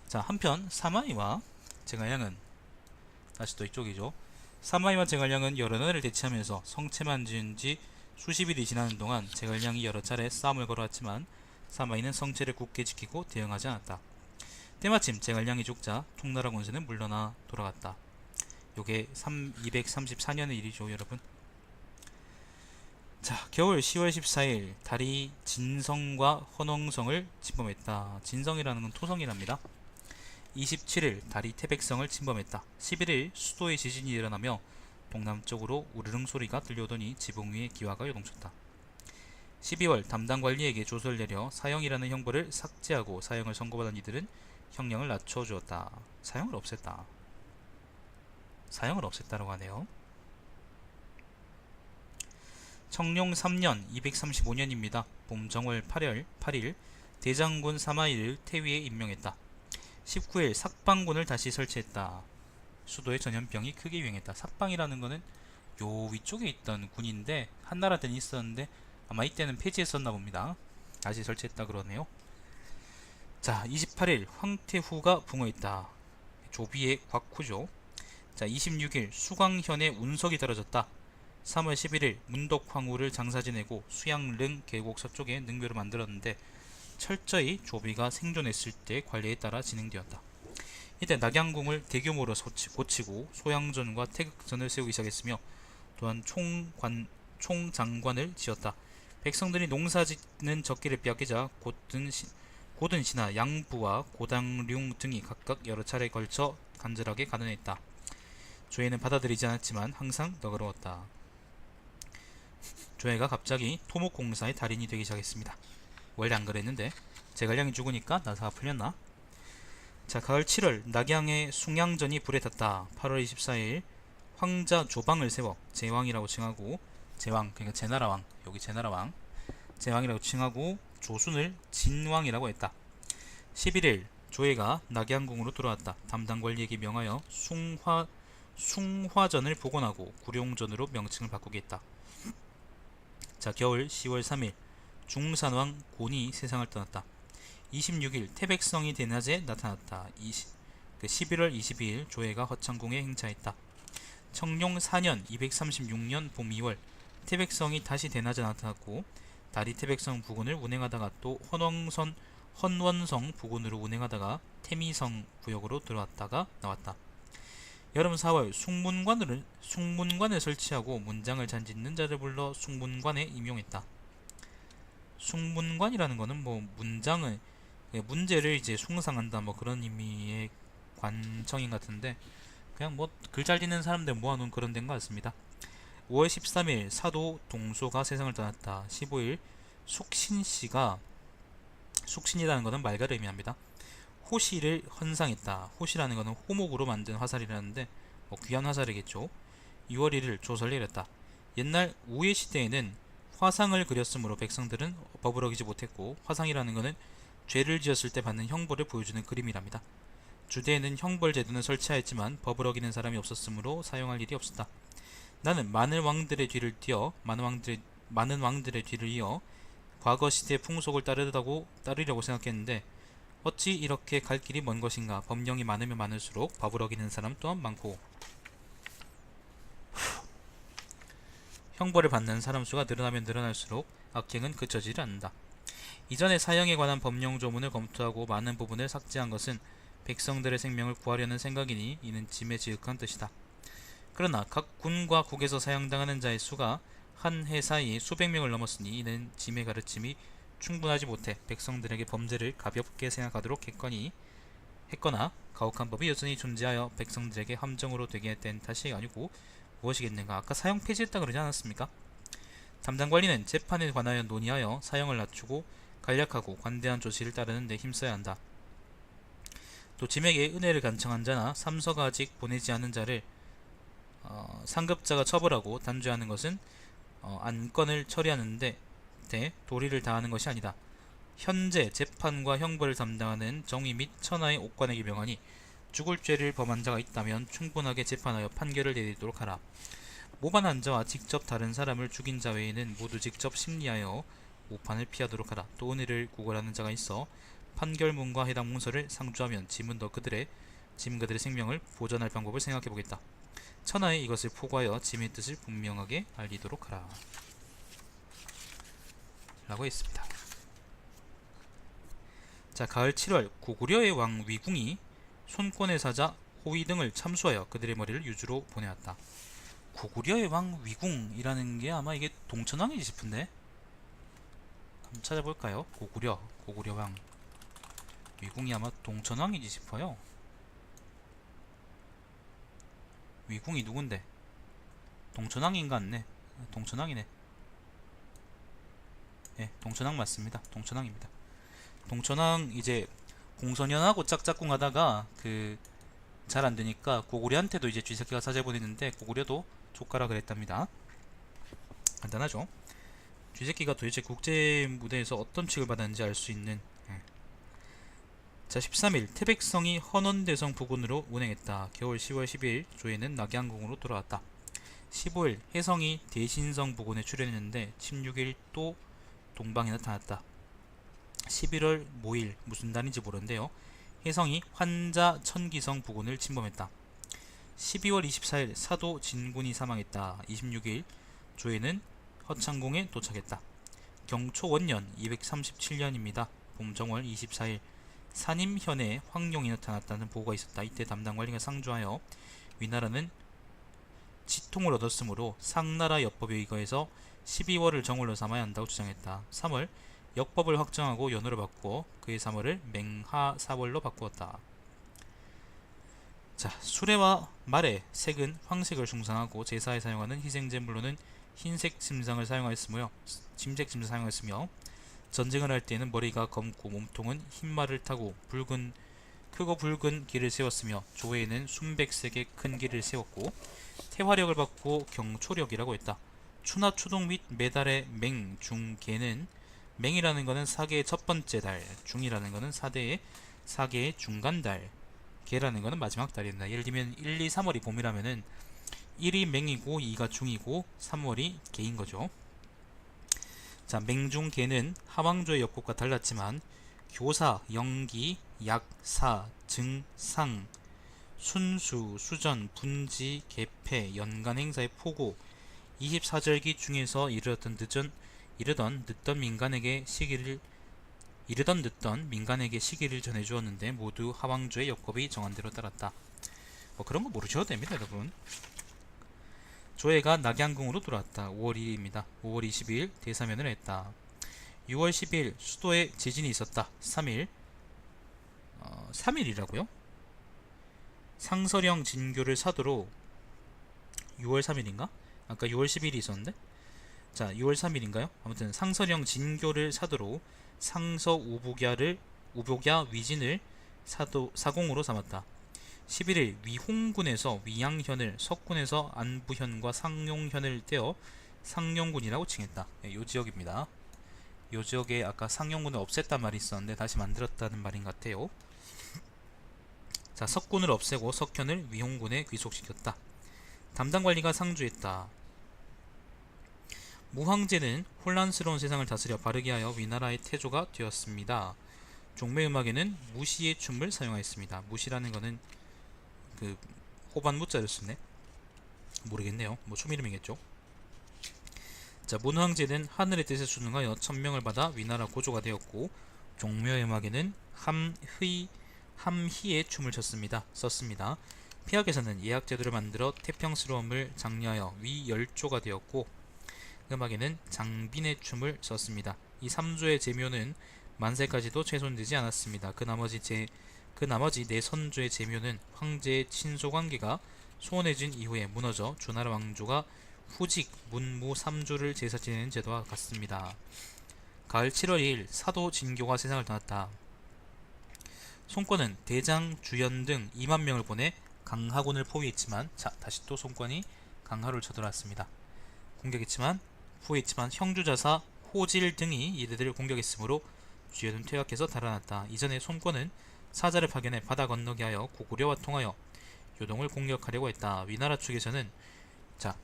자, 한편 사마이와 제갈량은 다시 또 이쪽이죠. 사마이와 제갈량은 여러 날을 대치하면서 성체만 지은 지 수십 일이 지나는 동안 제갈량이 여러 차례 싸움을 걸어왔지만 사마이는 성체를 굳게 지키고 대응하지 않았다. 때마침 제갈량이 죽자 통나라 권세는 물러나 돌아갔다. 요게 234년의 일이죠, 여러분. 자, 겨울 10월 14일 달이 진성과 헌엉성을 침범했다. 진성이라는 건 토성이랍니다. 27일 달이 태백성을 침범했다. 11일 수도에 지진이 일어나며 동남쪽으로 우르릉 소리가 들려오더니 지붕 위에 기와가 요동쳤다. 12월 담당 관리에게 조서를 내려 사형이라는 형벌을 삭제하고 사형을 선고받은 이들은 형량을 낮춰주었다. 사형을 없앴다. 사형을 없앴다라고 하네요. 청룡 3년 235년입니다. 봄 정월 8일 대장군 사마이를 태위에 임명했다. 19일 삭방군을 다시 설치했다. 수도에 전염병이 크게 유행했다. 삭방이라는 거는 요 위쪽에 있던 군인데 한나라 때는 있었는데 아마 이때는 폐지했었나 봅니다. 다시 설치했다 그러네요. 자, 28일 황태후가 붕어했다. 조비의 곽후죠. 자, 26일 수광현의 운석이 떨어졌다. 3월 11일 문덕황후를 장사 지내고 수양릉 계곡 서쪽에 능묘를 만들었는데 철저히 조비가 생존했을 때 관리에 따라 진행되었다. 이때 낙양궁을 대규모로 고치고 소양전과 태극전을 세우기 시작했으며 또한 총장관을 지었다. 백성들이 농사짓는 적기를 빼앗기자 고든신하 양부와 고당룡 등이 각각 여러 차례 걸쳐 간절하게 간언했다. 조회는 받아들이지 않았지만 항상 너그러웠다. 조회가 갑자기 토목공사의 달인이 되기 시작했습니다. 원래 안 그랬는데 제갈량이 죽으니까 나사가 풀렸나? 자, 가을 7월 낙양의 숭양전이 불에 탔다. 8월 24일 황자 조방을 세워 제왕이라고 칭하고 제왕, 그러니까 제나라왕, 여기 제나라왕 제왕이라고 칭하고 조순을 진왕이라고 했다. 11일 조회가 낙양궁으로 돌아왔다. 담당 관리에게 명하여 숭화전을 복원하고 구룡전으로 명칭을 바꾸게 했다. 자, 겨울 10월 3일 중산왕 곤이 세상을 떠났다. 26일 태백성이 대낮에 나타났다. 11월 22일 조회가 허창궁에 행차했다. 청룡 4년 236년 봄 2월 태백성이 다시 대낮에 나타났고 달이 태백성 부근을 운행하다가 또 헌원성 부근으로 운행하다가 태미성 구역으로 들어왔다가 나왔다. 여름 4월 숭문관을 설치하고 문장을 잘 짓는 자를 불러 숭문관에 임용했다. 숭문관이라는 거는 뭐 문장을 문제를 이제 숭상한다 뭐 그런 의미의 관청인 같은데 그냥 뭐 글 잘 짓는 사람들 모아놓은 그런 데인 것 같습니다. 5월 13일 사도 동소가 세상을 떠났다. 15일 숙신씨가 숙신이라는 것은 말가를 의미합니다. 호시를 헌상했다. 호시라는 것은 호목으로 만든 화살이라는데 뭐 귀한 화살이겠죠. 6월 1일 조서를 내렸다. 옛날 우회 시대에는 화상을 그렸으므로 백성들은 법을 어기지 못했고 화상이라는 것은 죄를 지었을 때 받는 형벌을 보여주는 그림이랍니다. 주대에는 형벌 제도는 설치하였지만 법을 어기는 사람이 없었으므로 사용할 일이 없었다. 나는 많은 왕들의 뒤를 이어 과거 시대의 풍속을 따르려고 생각했는데 어찌 이렇게 갈 길이 먼 것인가. 법령이 많으면 많을수록 법을 어기는 사람 또한 많고 형벌을 받는 사람 수가 늘어나면 늘어날수록 악행은 그쳐지지 않는다. 이전에 사형에 관한 법령 조문을 검토하고 많은 부분을 삭제한 것은 백성들의 생명을 구하려는 생각이니 이는 짐에 지극한 뜻이다. 그러나 각 군과 국에서 사형당하는 자의 수가 한 해 사이에 수백 명을 넘었으니 이는 짐의 가르침이 충분하지 못해 백성들에게 범죄를 가볍게 생각하도록 했거나 가혹한 법이 여전히 존재하여 백성들에게 함정으로 되게 된 탓이 아니고 무엇이겠는가. 아까 사형 폐지했다 그러지 않았습니까? 담당 관리는 재판에 관하여 논의하여 사형을 낮추고 간략하고 관대한 조치를 따르는 데 힘써야 한다. 또 짐에게 은혜를 간청한 자나 삼서가 아직 보내지 않은 자를 상급자가 처벌하고 단죄하는 것은 안건을 처리하는데 도리를 다하는 것이 아니다. 현재 재판과 형벌을 담당하는 정의 및 천하의 옥관에게 명하니 죽을 죄를 범한 자가 있다면 충분하게 재판하여 판결을 내리도록 하라. 모반한 자와 직접 다른 사람을 죽인 자 외에는 모두 직접 심리하여 모판을 피하도록 하라. 또 은혜를 구걸하는 자가 있어 판결문과 해당 문서를 상주하면 짐은 그들의 생명을 보전할 방법을 생각해 보겠다. 천하에 이것을 포고하여 짐의 뜻을 분명하게 알리도록 하라. 라고 했습니다. 자, 가을 7월 고구려의 왕 위궁이 손권의 사자 호위 등을 참수하여 그들의 머리를 유주로 보내왔다. 고구려의 왕 위궁이라는 게 아마 이게 동천왕이지 싶은데, 한번 찾아볼까요? 고구려 왕 위궁이 아마 동천왕이지 싶어요. 위궁이 누군데? 동천왕인 것 같네. 동천왕이네. 예, 동천왕 맞습니다. 동천왕입니다. 동천왕 이제 공선현하고 짝짝꿍 하다가 잘 안되니까 고구려한테도 이제 쥐새끼가 사제 보냈는데 고구려도 족가라 그랬답니다. 간단하죠. 쥐새끼가 도대체 국제 무대에서 어떤 칙을 받았는지 알 수 있는. 자, 13일 태백성이 헌원대성 부근으로 운행했다. 겨울 10월 12일 조회는 낙양궁으로 돌아왔다. 15일 혜성이 대신성 부근에 출현했는데 16일 또 동방에 나타났다. 11월 모일 무슨 달인지 모르는데요. 혜성이 환자 천기성 부근을 침범했다. 12월 24일 사도 진군이 사망했다. 26일 조회는 허창궁에 도착했다. 경초 원년 237년입니다. 봄정월 24일 산임현에 황룡이 나타났다는 보고가 있었다. 이때 담당 관리가 상주하여 위나라는 지통을 얻었으므로 상나라 역법에 의거해서 12월을 정월로 삼아야 한다고 주장했다. 3월 역법을 확정하고 연호를 바꾸어 그의 3월을 맹하사월로 바꾸었다. 자, 수레와 말의 색은 황색을 숭상하고 제사에 사용하는 희생제물로는 흰색 침상을 사용하였으며 전쟁을 할 때에는 머리가 검고 몸통은 흰 말을 타고 크고 붉은 길을 세웠으며 조회에는 순백색의 큰 길을 세웠고 태화력을 받고 경초력이라고 했다. 추나 추동 및 매달의 맹, 중, 개는 맹이라는 것은 사계의 첫 번째 달, 중이라는 것은 사계의 중간 달, 개라는 것은 마지막 달입니다. 예를 들면 1, 2, 3월이 봄이라면은 1이 맹이고 2가 중이고 3월이 개인 거죠. 자, 맹중 개는 하왕조의 역법과 달랐지만 교사, 영기, 약, 사, 증, 상, 순수, 수전, 분지, 개폐, 연간 행사의 포고, 24절기 중에서 이르던 늦던 민간에게 시기를 전해주었는데 모두 하왕조의 역법이 정한 대로 따랐다. 뭐 그런 거 모르셔도 됩니다, 여러분. 조회가 낙양궁으로 돌아왔다. 5월 2일입니다. 5월 22일 대사면을 했다. 6월 12일 수도에 지진이 있었다. 3일이라고요? 상서령 진교를 사도로 6월 3일인가? 아까 6월 10일이 있었는데? 자, 6월 3일인가요? 아무튼 상서령 진교를 사도로 상서 우복야 위진을 사공으로 삼았다. 11일 위홍군에서 위양현을, 석군에서 안부현과 상용현을 떼어 상용군이라고 칭했다. 네, 요 지역입니다. 요 지역에 아까 상용군을 없앴단 말이 있었는데 다시 만들었다는 말인 것 같아요. 자, 석군을 없애고 석현을 위홍군에 귀속시켰다. 담당관리가 상주했다. 무황제는 혼란스러운 세상을 다스려 바르게 하여 위나라의 태조가 되었습니다. 종매음악에는 무시의 춤을 사용하였습니다. 무시라는 거는 호반 무자를 쓰네. 모르겠네요. 뭐 춤 이름이겠죠. 자, 문황제는 하늘의 뜻에 순응하여 천명을 받아 위나라 고조가 되었고, 종묘음악에는 함희의 춤을 썼습니다. 폐하께서는 예약제도를 만들어 태평스러움을 장려하여 위열조가 되었고, 음악에는 장빈의 춤을 썼습니다. 이 3조의 제묘는 만세까지도 훼손되지 않았습니다. 그 나머지 네 선조의 제묘는 황제의 친소관계가 소원해진 이후에 무너져 주나라 왕조가 후직, 문무 3조를 제사 지내는 제도와 같습니다. 가을 7월 2일 사도 진교가 세상을 떠났다. 송권은 대장, 주연 등 2만 명을 보내 강하군을 포위했지만, 자, 다시 또 송권이 강하를 쳐들어왔습니다. 포위했지만 형주자사 호질 등이 이들을 공격했으므로 주연은 퇴각해서 달아났다. 이전에 송권은 사자를 파견해 바다 건너게 하여 고구려와 통하여 요동을 공격하려고 했다. 위나라 측에서는, 자,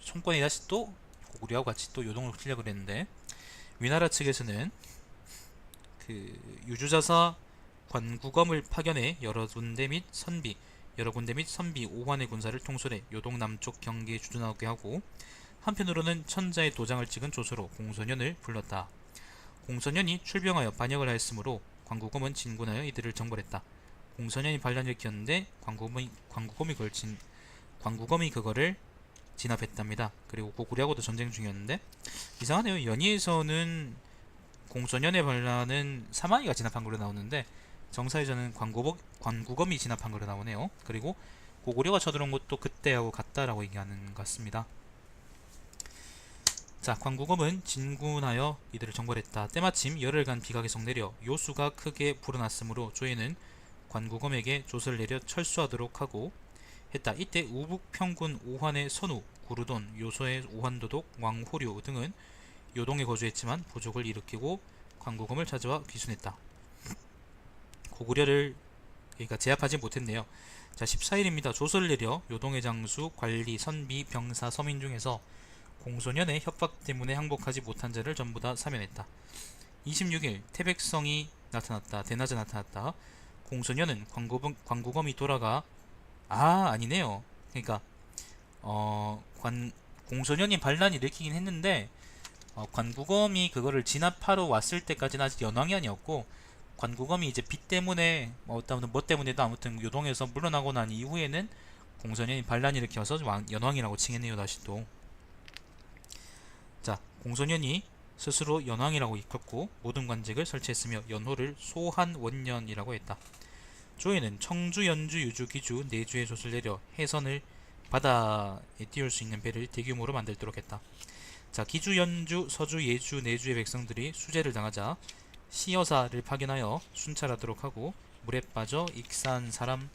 송권이 다시 또 고구려와 같이 또 요동을 치려고 그랬는데, 위나라 측에서는 유주자사 관구검을 파견해 여러 군대 및 선비 5만의 군사를 통솔해 요동 남쪽 경계에 주둔하게 하고, 한편으로는 천자의 도장을 찍은 조서로 공소년을 불렀다. 공소년이 출병하여 반역을 하였으므로 광구검은 진군하여 이들을 정벌했다. 공소년이 반란을 일으켰는데 광구검이 그거를 진압했답니다. 그리고 고구려하고도 전쟁 중이었는데 이상하네요. 연의에서는 공소년의 반란은 사마이가 진압한 걸로 나오는데 정사에서는 광구검이 진압한 걸로 나오네요. 그리고 고구려가 쳐들어온 것도 그때하고 같다라고 얘기하는 것 같습니다. 자, 광구검은 진군하여 이들을 정벌했다. 때마침 열흘간 비가 계속 내려 요수가 크게 불어났으므로 조에는 관구검에게 조서를 내려 철수하도록 하고 했다. 이때 우북평군 오환의 선우, 구르돈, 요소의 오환도독, 왕호류 등은 요동에 거주했지만 부족을 일으키고 관구검을 찾아와 귀순했다. 고구려를 그러니까 제압하지 못했네요. 자, 14일입니다. 조서를 내려 요동의 장수, 관리, 선비, 병사, 서민 중에서 공소년의 협박 때문에 항복하지 못한 자를 전부 다 사면했다. 26일 태백성이 나타났다. 대낮에 나타났다. 공소년은 관구검이 돌아가 아니네요. 그러니까 공소년이 반란이 일으키긴 했는데 관구검이 그거를 진압하러 왔을 때까지는 아직 연왕이 아니었고 관구검이 이제 빚 때문에 뭐 때문에도 아무튼 요동에서 물러나고 난 이후에는 공소년이 반란을 일으켜서 연왕이라고 칭했네요. 다시 또. 자, 공소년이 스스로 연왕이라고 일컫고 모든 관직을 설치했으며 연호를 소한원년이라고 했다. 조에는 청주, 연주, 유주, 기주, 내주의 돛을 내려 해선을 바다에 띄울 수 있는 배를 대규모로 만들도록 했다. 자, 기주, 연주, 서주, 예주, 내주의 백성들이 수재를 당하자 시여사를 파견하여 순찰하도록 하고 물에 빠져 익사한 사람의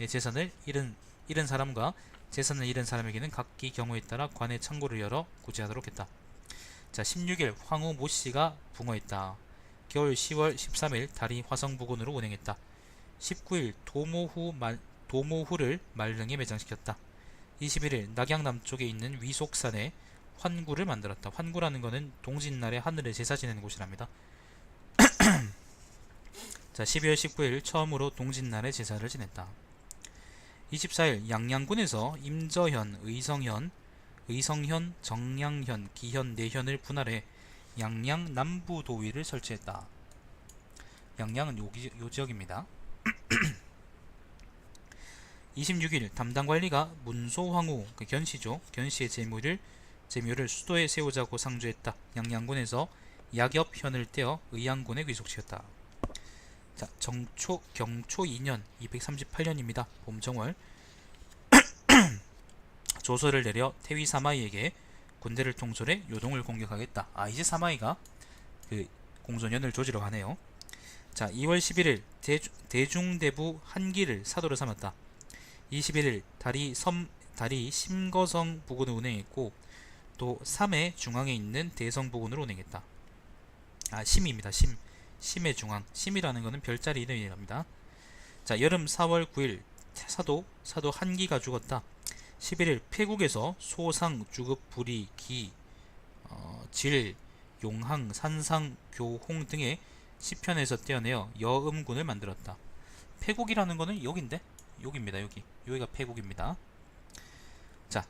재산을 잃은 사람과 재산을 잃은 사람에게는 각기 경우에 따라 관의 창고를 열어 구제하도록 했다. 자, 16일 황후 모씨가 붕어했다. 겨울 10월 13일 달이 화성부군으로 운행했다. 19일 도모후를 말릉에 매장시켰다. 21일 낙양 남쪽에 있는 위속산에 환구를 만들었다. 환구라는 것은 동짓날에 하늘에 제사 지내는 곳이랍니다. 자, 12월 19일 처음으로 동짓날에 제사를 지냈다. 24일 양양군에서 임저현, 의성현, 정량현, 기현, 내현을 분할해 양양 남부도위를 설치했다. 양양은 요 지역입니다. 26일 담당관리가 문소황후 견씨죠. 견씨의 제묘를 수도에 세우자고 상주했다. 양양군에서 약엽현을 떼어 의양군에 귀속시켰다. 자, 경초 2년 238년입니다. 봄정월 조서를 내려 태위 사마이에게 군대를 통솔해 요동을 공격하겠다. 이제 사마이가 그 공소년을 조지러 가네요. 자, 2월 11일 대중대부 한기를 사도로 삼았다. 21일 달이 심거성 부근을 운행했고 또 3회 중앙에 있는 대성 부근으로 운행했다. 심입니다. 심의 중앙. 심이라는 것은 별자리 이름이랍니다. 자, 여름 4월 9일 사도 한기가 죽었다. 11일 폐국에서 소상, 주급, 부리, 기, 질, 용항, 산상, 교홍 등의 시편에서 떼어내어 여음군을 만들었다. 폐국이라는 것은 여기인데? 여기입니다. 여기가 폐국입니다. 자,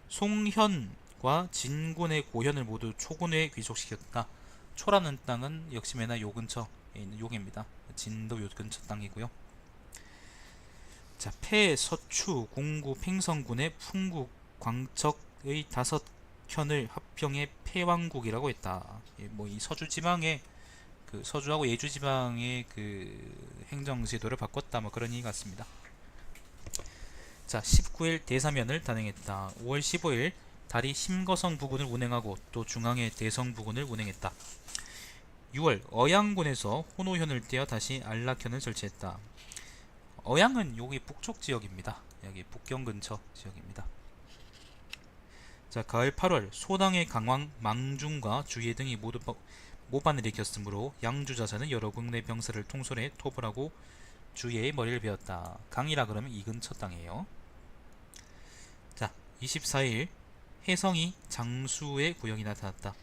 송현과 진군의 고현을 모두 초군에 귀속시켰다. 초라는 땅은 역시나 요 근처에 있는 요기입니다. 진도 요 근처 땅이고요. 자, 폐, 서추, 공구, 팽성군의 풍국, 광척의 5현을 합병해 폐왕국이라고 했다. 이 서주 지방의 서주하고 예주 지방의 행정제도를 바꿨다. 그런 얘기 같습니다. 자, 19일 대사면을 단행했다. 5월 15일 달이 심거성 부근을 운행하고 또 중앙의 대성 부근을 운행했다. 6월 어양군에서 호노현을 떼어 다시 안락현을 설치했다. 어양은 여기 북쪽 지역입니다. 여기 북경 근처 지역입니다. 자, 가을 8월 소당의 강왕 망중과 주예 등이 모두 모반을 일으켰으므로 양주자사는 여러 국내 병사를 통솔해 토벌 하고 주예의 머리를 베었다. 강이라 그러면 이 근처 땅이에요. 자, 24일 혜성이 장수의 구역이 나타났다.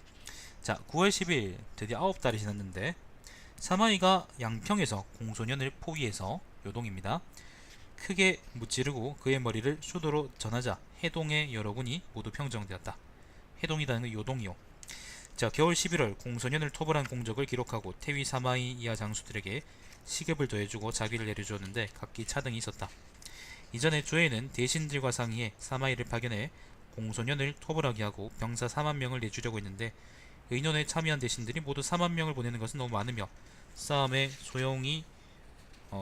자, 9월 10일 드디어 9달이 지났는데 사마이가 양평에서 공소년을 포위해서 요동입니다. 크게 무찌르고 그의 머리를 수도로 전하자 해동의 여러 군이 모두 평정되었다. 해동이라는 건 요동이요. 자, 겨울 11월 공소년을 토벌한 공적을 기록하고 태위 사마이 이하 장수들에게 시급을 더해주고 자기를 내려주었는데 각기 차등이 있었다. 이전에 조에는 대신들과 상의해 사마이를 파견해 공소년을 토벌하게 하고 병사 4만 명을 내주려고 했는데 의논에 참여한 대신들이 모두 4만 명을 보내는 것은 너무 많으며 싸움에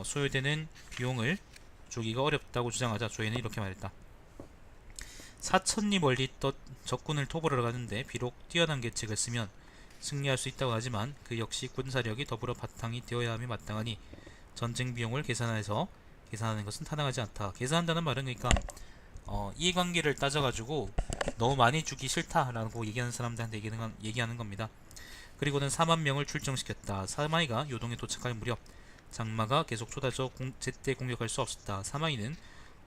소요되는 비용을 주기가 어렵다고 주장하자 조에는 이렇게 말했다. 사천리 멀리 떴 적군을 토벌하러 가는데 비록 뛰어난 계책을 쓰면 승리할 수 있다고 하지만 그 역시 군사력이 더불어 바탕이 되어야 함이 마땅하니 전쟁 비용을 계산하는 것은 타당하지 않다. 계산한다는 말은 그러니까 이해관계를 따져가지고 너무 많이 주기 싫다라고 얘기하는 사람들한테 얘기하는 겁니다. 그리고는 4만 명을 출정시켰다. 사마이가 요동에 도착할 무렵 장마가 계속 쏟아져 제때 공격할 수 없었다. 사마이는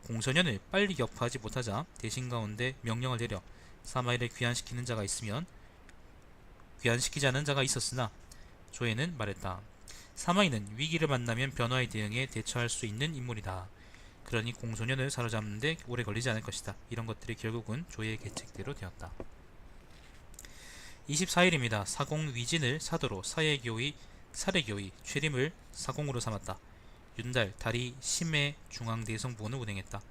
공소년을 빨리 격파하지 못하자 대신 가운데 명령을 내려 사마이를 귀환시키지 않은 자가 있었으나 조에는 말했다. 사마이는 위기를 만나면 변화에 대응해 대처할 수 있는 인물이다. 그러니 공소년을 사로잡는데 오래 걸리지 않을 것이다. 이런 것들이 결국은 조의 계책대로 되었다. 24일입니다. 사공 위진을 사도로 사례교의 최림을 사공으로 삼았다. 윤달, 달이 심해 중앙대성본을 운행했다.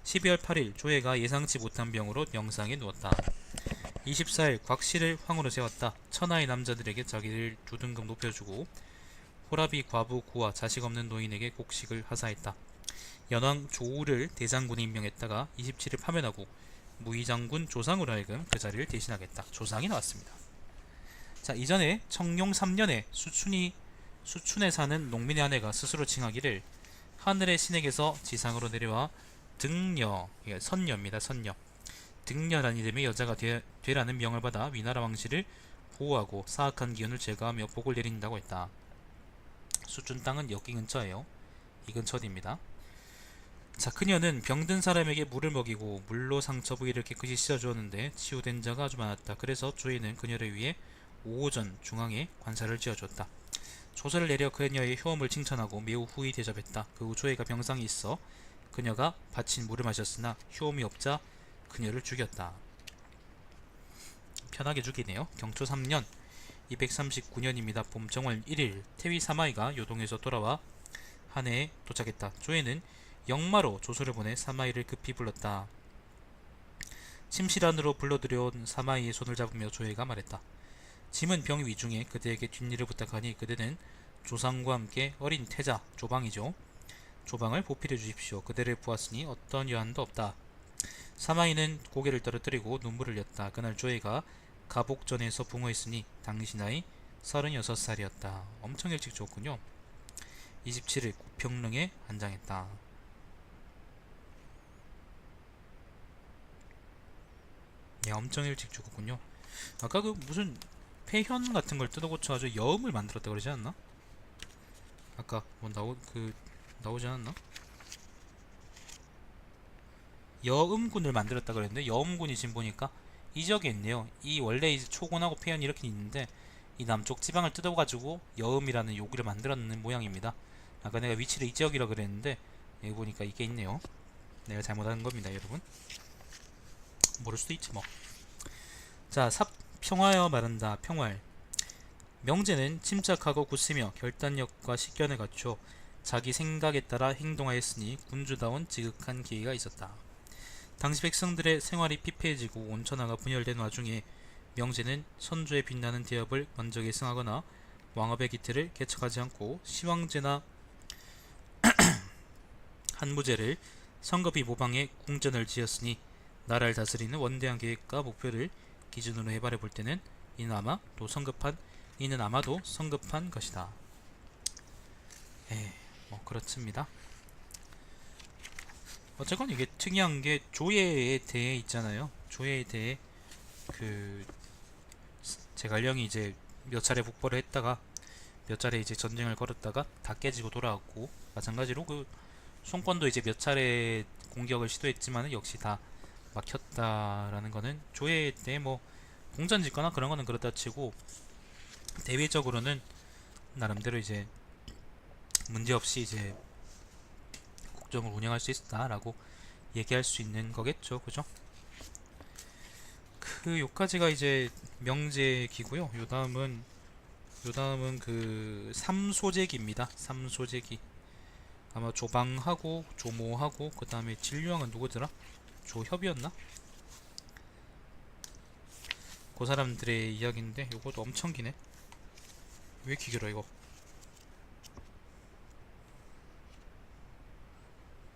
12월 8일 조회가 예상치 못한 병으로 명상에 누웠다. 24일 곽씨를 황으로 세웠다. 천하의 남자들에게 자기를 두 등급 높여주고 호라비 과부 구와 자식 없는 노인에게 곡식을 하사했다. 연왕 조우를 대장군에 임명했다가 27일 파면하고 무의장군 조상으로 하여금 그 자리를 대신하겠다. 조상이 나왔습니다. 자, 이전에 청룡 3년에 수춘에 사는 농민의 아내가 스스로 칭하기를 하늘의 신에게서 지상으로 내려와 등녀, 선녀입니다. 선녀. 등녀란 이름의 여자가 되라는 명을 받아 위나라 왕실을 보호하고 사악한 기운을 제거하며 복을 내린다고 했다. 수춘 땅은 여기 근처예요. 이 근처 어디입니다. 자, 그녀는 병든 사람에게 물을 먹이고 물로 상처 부위를 깨끗이 씻어주었는데 치유된 자가 아주 많았다. 그래서 조이는 그녀를 위해 5호전 중앙에 관사를 지어주었다. 조서를 내려 그녀의 효험을 칭찬하고 매우 후히 대접했다. 그 후 조이가 병상이 있어 그녀가 바친 물을 마셨으나 효험이 없자 그녀를 죽였다. 편하게 죽이네요. 경초 3년 239년입니다. 봄 정월 1일 태위 사마이가 요동에서 돌아와 한해에 도착했다. 조에는 영마로 조서를 보내 사마이를 급히 불렀다. 침실 안으로 불러들여온 사마이의 손을 잡으며 조에가 말했다. 짐은 병 위중에 그대에게 뒷일을 부탁하니 그대는 조상과 함께 어린 태자 조방이죠. 조방을 보필해 주십시오. 그대를 보았으니 어떤 여한도 없다. 사마이는 고개를 떨어뜨리고 눈물을 흘렸다. 그날 조에가 가복전에서 붕어했으니 당시 나이 36살이었다. 엄청 일찍 죽었군요. 27일 고평릉에 한장했다. 야, 엄청 일찍 죽었군요. 아까 그 무슨 폐현 같은 걸 뜯어고쳐가지고 여음을 만들었다 그러지 않나? 아까 뭐 나오지 않았나? 여음군을 만들었다 그랬는데 여음군이 지금 보니까 이 지역에 있네요. 이 원래 이제 초곤하고 폐현이 이렇게 있는데 이 남쪽 지방을 뜯어가지고 여음이라는 요기를 만들었는 모양입니다. 아까 내가 위치를 이 지역이라 그랬는데 여기 보니까 이게 있네요. 내가 잘못한 겁니다, 여러분. 모를 수도 있지 뭐. 자, 평화여 말한다. 평활. 명제는 침착하고 굳으며 결단력과 식견을 갖춰 자기 생각에 따라 행동하였으니 군주다운 지극한 기회가 있었다. 당시 백성들의 생활이 피폐해지고 온천하가 분열된 와중에 명제는 선조의 빛나는 대업을 먼저 계승하거나 왕업의 기틀을 개척하지 않고 시황제나 한무제를 성급히 모방해 궁전을 지었으니 나라를 다스리는 원대한 계획과 목표를 기준으로 해발해 볼 때는 이는 아마도 성급한 것이다. 뭐 그렇습니다. 어쨌건 이게 특이한 게 조예에 대해 있잖아요. 조예에 대해 그 제갈령이 이제 몇 차례 북벌을 했다가 몇 차례 이제 전쟁을 걸었다가 다 깨지고 돌아왔고, 마찬가지로 그 송권도 이제 몇 차례 공격을 시도했지만 역시 다 막혔다라는 거는 조예에 대해 뭐 공전 짓거나 그런 거는 그렇다 치고 대외적으로는 나름대로 이제 문제없이 이제 국정을 운영할 수 있었다라고 얘기할 수 있는 거겠죠, 그죠? 요까지가 이제 명제기고요. 요 다음은 그 삼소재기입니다. 삼소재기. 아마 조방하고 조모하고 그 다음에 진류왕은 누구더라? 조협이었나? 그 사람들의 이야기인데 요것도 엄청 기네. 왜 이렇게 길어 이거?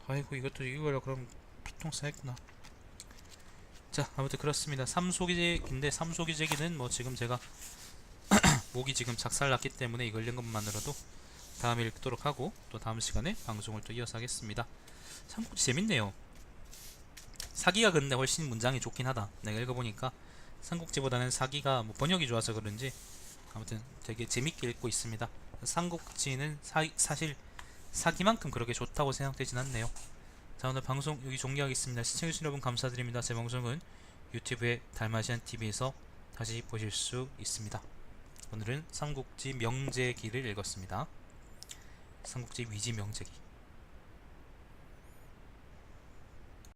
아이고 이것도 이거라 그럼 피통 쌓였구나. 자 아무튼 그렇습니다. 삼소기제기인데 삼소기제기는 뭐 지금 제가 목이 지금 작살났기 때문에 이걸 읽는 것만으로도 다음에 읽도록 하고 또 다음 시간에 방송을 또 이어서 하겠습니다. 삼국지 재밌네요. 사기가 근데 훨씬 문장이 좋긴 하다. 내가 읽어보니까 삼국지보다는 사기가 뭐 번역이 좋아서 그런지 아무튼 되게 재밌게 읽고 있습니다. 삼국지는 사실 사기만큼 그렇게 좋다고 생각되진 않네요. 자 오늘 방송 여기 종료하겠습니다. 시청해주신 여러분 감사드립니다. 제 방송은 유튜브의 달마시안TV에서 다시 보실 수 있습니다. 오늘은 삼국지 명제기를 읽었습니다. 삼국지 위지 명제기.